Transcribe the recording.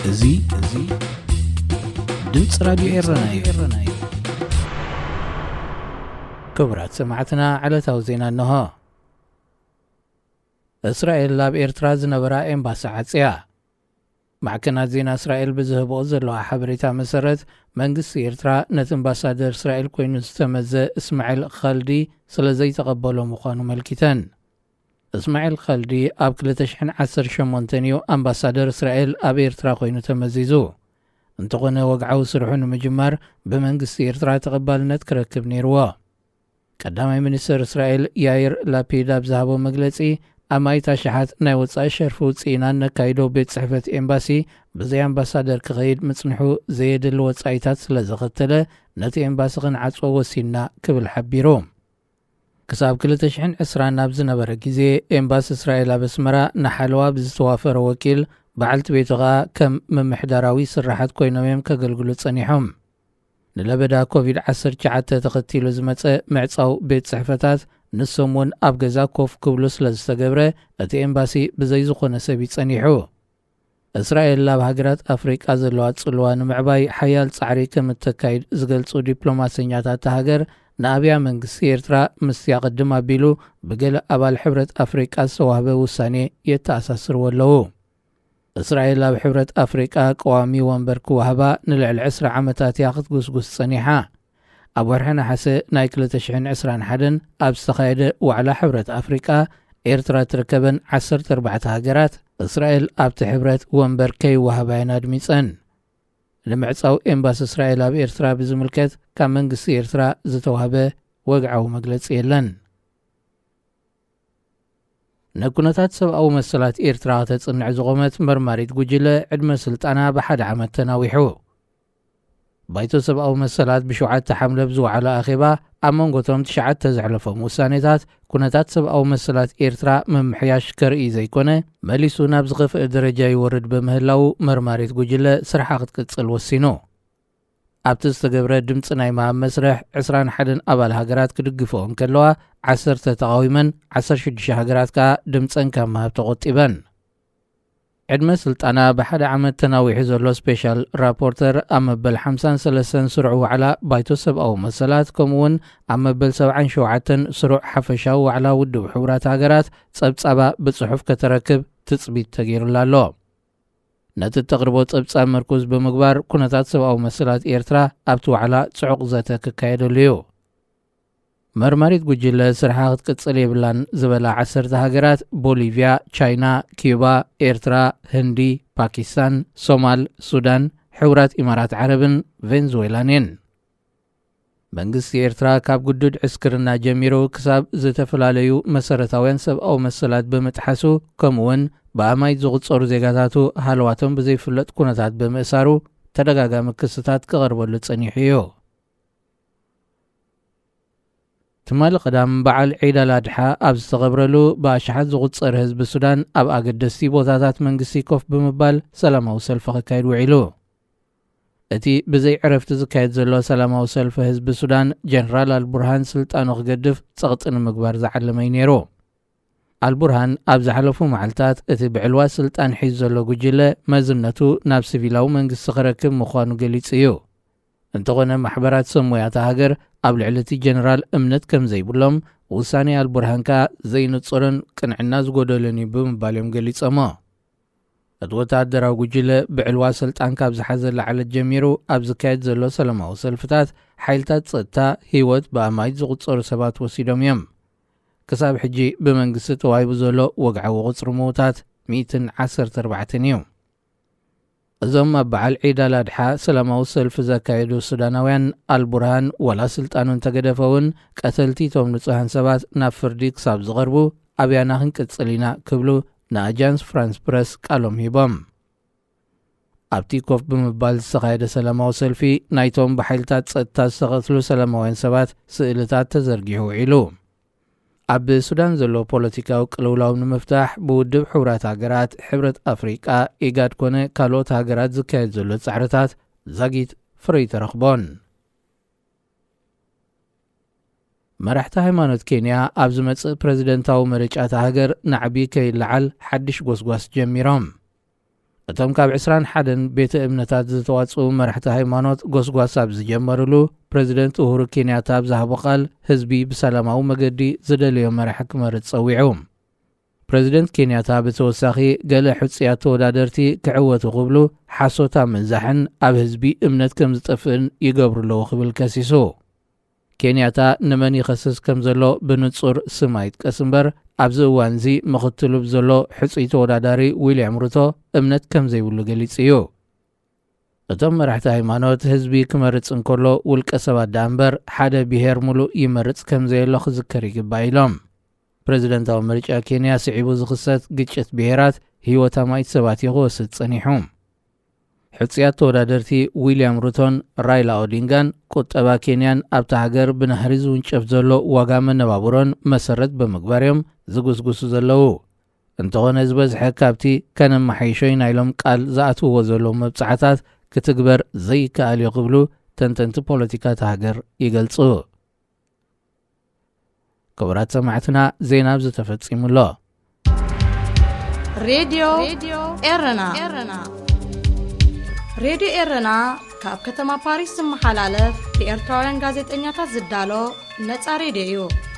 እዙይ ድምጽ ራዲዮ ኤረና እዩ። ክቡራት ሰማዕትና ዓለታዊ ዜና እንሆ። እስራኤል ላብ ኤርትራ ዝነበራ ኤምባሲ ዓጽያ። ማዕከናት ዜና እስራኤል ብዝህብኦ ዘለዋ ሓበሬታ መሰረት መንግስቲ ኤርትራ ነቲ ኣምባሳደር እስራኤል ኮይኑ ዝተመዘ እስማዒል ኸልዲ ስለ ዘይተቐበሎ ምዃኑ መልኪተን። እስማዒል ኸልዲ ኣብ 2018 እዩ ኣምባሳደር እስራኤል ኣብ ኤርትራ ኮይኑ ተመዚዙ። እንተኾነ ወግዓዊ ስርሑ ንምጅማር ብመንግስቲ ኤርትራ ተቐባልነት ክረክብ ነይርዎ። ቀዳማይ ሚኒስትር እስራኤል ያይር ላፒድ ኣብ ዝሃቦ መግለጺ ኣብ ማይታ ሸሓት ናይ ወጻኢ ሸርፊ ውፅኢና ነካይዶ ቤት ጽሕፈት ኤምባሲ ብዘይ ኣምባሳደር ክኸይድ ምጽንሑ ዘየድሊ ወጻኢታት ስለ ዘኸተለ ነቲ ኤምባሲ ክንዓጽዎ ወሲና ክብል ሓቢሩ። ክሳብ 2020 ናብ ዝነበረ ግዜ ኤምባሲ እስራኤል ኣብ ኣስመራ ንሓለዋ ብዝተዋፈረ ወኪል በዓልቲ ቤቱ ኸኣ ከም ምምሕዳራዊ ስራሓት ኮይኖም እዮም ከገልግሉ ጸኒሖም። ንለበዳ ኮቪድ-19 ተኸቲሉ ዝመጸ ምዕጻው ቤት ጽሕፈታት ንሶም እውን ኣብ ገዛ ኮፍ ክብሉ ስለ ዝተገብረ እቲ ኤምባሲ ብዘይ ዝኾነ ሰብ ይጸኒሑ። እስራኤል ኣብ ሃገራት ኣፍሪቃ ዘለዋ ጽልዋ ንምዕባይ ሓያል ጻዕሪ ከም እተካይድ ዝገልጹ ዲፕሎማሰኛታት ሃገር ንኣብያ መንግስቲ ኤርትራ ምስ ያቐድም ኣቢሉ ብገለ ኣባል ሕብረት ኣፍሪቃ ዝተዋህበ ውሳኔ የተኣሳስርዎ ኣለዉ። እስራኤል ኣብ ሕብረት ኣፍሪቃ ቀዋሚ ወንበር ክዋህባ ንልዕሊ 20 ዓመታት እያ ክትጉስጉስ ጸኒሓ። ኣብ ወርሒ ነሓሰ ናይ 2021 ኣብ ዝተኻየደ ዋዕላ ሕብረት ኣፍሪቃ ኤርትራ ትርከበን 14 ሃገራት እስራኤል ኣብቲ ሕብረት ወንበር ከይወሃባየን ኣድሚፀን። ንምዕጻው ኤምባሲ እስራኤል ኣብ ኤርትራ ብዝምልከት ካብ መንግስቲ ኤርትራ ዝተዋህበ ወግዓዊ መግለጺ የለን። ነኩነታት ሰብኣዊ መሰላት ኤርትራ ተጽንዕ ዝቖመት መርማሪት ጉጅለ ዕድመ ስልጣና ብሓደ ዓመት ተናዊሑ። ባይቶ ሰብኣዊ መሰላት ብ7 ሓምለ ብዝወዓለ ኣኼባ ኣብ መንጎቶም 9 ዘሕለፎም ውሳኔታት ኩነታት ሰብኣዊ መሰላት ኤርትራ መምሕያሽ ከርኢ ዘይኮነ መሊሱ ናብ ዝኸፍአ ደረጃ ይወርድ በምህላው መርማሪት ጉጅለ ስርሓ ክትቅጽል ወሲኑ። ኣብቲ ዝተገብረ ድምፂ ናይ መሃብ መስርሕ 21 ኣባል ሃገራት ክድግፍኦም ከለዋ 10 ተቃዊመን 16 ሃገራት ከዓ ድምፀን ካብ መሃብ ተቖጢበን። ዕድመ ስልጣና ብሓደ ዓመት ተናዊሑ ዘሎ ስፔሻል ራፖርተር ኣብ መበል 53 ስሩዕ ዋዕላ ባይቶ ሰብኣዊ መሰላት ከምኡውን ኣብ መበል 77 ስሩዕ ሓፈሻዊ ዋዕላ ውድብ ሕቡራት ሃገራት ጸብጻባ ብጽሑፍ ከተረክብ ትጽቢት ተገይሩላ ኣሎ። ነቲ ተቕርቦ ጸብጻብ መርኩዝ ብምግባር ኩነታት ሰብኣዊ መሰላት ኤርትራ ኣብቲ ዋዕላ ጽዑቕ ዘተ ክካየደሉ እዩ። መርማሪት ጉጅለ ስርሓ ክትቅጽል የብላን ዝበላ 10 ሃገራት ቦሊቪያ፣ ቻይና፣ ኪዩባ፣ ኤርትራ፣ ህንዲ፣ ፓኪስታን፣ ሶማል፣ ሱዳን፣ ሕቡራት ኢማራት ዓረብን ቬንዙዌላን እየን። መንግስቲ ኤርትራ ካብ ጉዱድ ዕስክርና ጀሚሩ ክሳብ ዝተፈላለዩ መሰረታውያን ሰብኣዊ መሰላት ብምጥሓሱ ከምኡውን ብኣማይ ዝቝጸሩ ዜጋታቱ ሃለዋቶም ብዘይፍለጥ ኩነታት ብምእሳሩ ተደጋጋሚ ክስታት ክቐርበሉ ጸኒሑ እዩ። ትማሊ ቀዳም በዓል ዒድ ኣልኣድሓ ኣብ ዝተቐብረሉ ብኣሽሓት ዝቝጸር ህዝቢ ሱዳን ኣብ ኣገደስቲ ቦታታት መንግስቲ ኮፍ ብምባል ሰላማዊ ሰልፊ ክካየድ ውዒሉ። እቲ ብዘይ ዕረፍቲ ዝካየድ ዘሎ ሰላማዊ ሰልፊ ህዝቢ ሱዳን ጀነራል ኣልቡርሃን ስልጣኑ ክገድፍ ጸቕጢ ንምግባር ዝዓለመይ ነይሩ። ኣልቡርሃን ኣብ ዝሓለፉ መዓልታት እቲ ብዕልዋ ስልጣን ሒዙ ዘሎ ጉጅለ መዝነቱ ናብ ሲቪላዊ መንግስቲ ክረክብ ምዃኑ ገሊጹ እዩ። እንተኾነ ማሕበራት ሰሞያታ ሃገር ኣብ ልዕሊ እቲ ጀነራል እምነት ከም ዘይብሎም ውሳኔ ኣልቡርሃን ከዓ ዘይንጹርን ቅንዕና ዝጐደሉን እዩ ብምባል እዮም ገሊጾሞ። እቲ ወታደራዊ ጉጅለ ብዕልዋ ስልጣን ካብ ዝሓዘ ላዕለት ጀሚሩ ኣብ ዝካየድ ዘሎ ሰላማዊ ሰልፍታት ሓይልታት ጸጥታ ህይወት ብኣማይት ዝቝጸሩ ሰባት ወሲዶም እዮም። ክሳብ ሕጂ ብመንግስቲ ተዋሂቡ ዘሎ ወግዓዊ ቝጽሪ ምዉታት 114 እዩ። እዞም ኣብ በዓል ዒድ ኣልኣድሓ ሰላማዊ ሰልፊ ዘካየዱ ሱዳናውያን ኣልቡርሃን ወላ ስልጣኑን ተገደፈውን ቀተልቲ እቶም ንጹሃን ሰባት ናብ ፍርዲ ክሳብ ዝቐርቡ ኣብያና ክንቅጽል ኢና ክብሉ ንኣጃንስ ፍራንስ ፕረስ ቃሎም ሂቦም። ኣብቲ ኮፍ ብምባል ዝተኻየደ ሰላማዊ ሰልፊ ናይቶም ብሓይልታት ጸጥታ ዝተቐትሉ ሰላማውያን ሰባት ስእልታት ተዘርጊሑ ውዒሉ። ኣብ ሱዳን ዘሎ ፖለቲካዊ ቅልውላው ንምፍታሕ ብውድብ ሕቡራት ሃገራት ሕብረት ኣፍሪቃ ኢጋድ ኮነ ካልኦት ሃገራት ዝካየድ ዘሎ ጻዕርታት ዛጊት ፍረይ ተረኽቦን። መራሕቲ ሃይማኖት ኬንያ ኣብ ዝመጽእ ፕረዚደንታዊ ምርጫ ሃገር ንዓቢ ከይለዓል ሓድሽ ጎስጓስ ጀሚሮም። እቶም ካብ 21 ቤተ እምነታት ዝተዋጽኡ መራሕቲ ሃይማኖት ጎስጓሳብ ዝጀመሩሉ ፕሬዚደንት ኡሁሩ ኬንያታ ብዝሃቦ ቃል ህዝቢ ብሰላማዊ መገዲ ዝደልዮ መራሒ ክመርጽ ጸዊዑ። ፕሬዚደንት ኬንያታ ብተወሳኺ ገለ ሕጽያት ተወዳደርቲ ክዕወቱ ክብሉ ሓሶታ ምንዛሕን ኣብ ህዝቢ እምነት ከም ዝጠፍእን ይገብሩለዎ ክብል ከሲሱ። ኬንያታ ንመን ይኸስስ ከም ዘሎ ብንጹር ስም ኣይጥቀስ እምበር ኣብዚ እዋን እዚ ምኽትሉ ብዘሎ ሕጹይ ተወዳዳሪ ዊልያም ሩቶ እምነት ከም ዘይብሉ ገሊጹ እዩ። እቶም መራሕቲ ሃይማኖት ህዝቢ ክመርጽ እንከሎ ውልቀ ሰባት ዳ እምበር ሓደ ብሄር ሙሉእ ይመርጽ ከም ዘየሎ ክዝከር ይግባእ ኢሎም። ፕሬዚደንታዊ ምርጫ ኬንያ ስዒቡ ዝኽሰት ግጭት ብሄራት ህይወት ኣማይት ሰባት ይኽወስድ ጸኒሑ። ሕጽያት ተወዳደርቲ ዊልያም ሩቶን ራይላ ኦዲንጋን ቁጠባ ኬንያን ኣብታ ሃገር ብናህሪ ዝውንጨፍ ዘሎ ዋጋ መነባብሮን መሰረት ብምግባር እዮም ዝጉስጉሱ ዘለዉ። እንተኾነ ዝበዝሐ ካብቲ ከነመሓይሾ ኢና ኢሎም ቃል ዝኣትውዎ ዘለዉ መብጻሕታት ክትግበር ዘይከኣል እዩ ክብሉ ተንተንቲ ፖለቲካ እታ ሃገር ይገልጹ። ክቡራት ሰማዕትና ዜና ዝተፈጺሙሎ ሬድዮ ኤረና ሬድዮ ኤረና ካብ ከተማ ፓሪስ ዝመሓላለፍ ብኤርትራውያን ጋዜጠኛታት ዝዳሎ ነፃ ሬድዮ እዩ።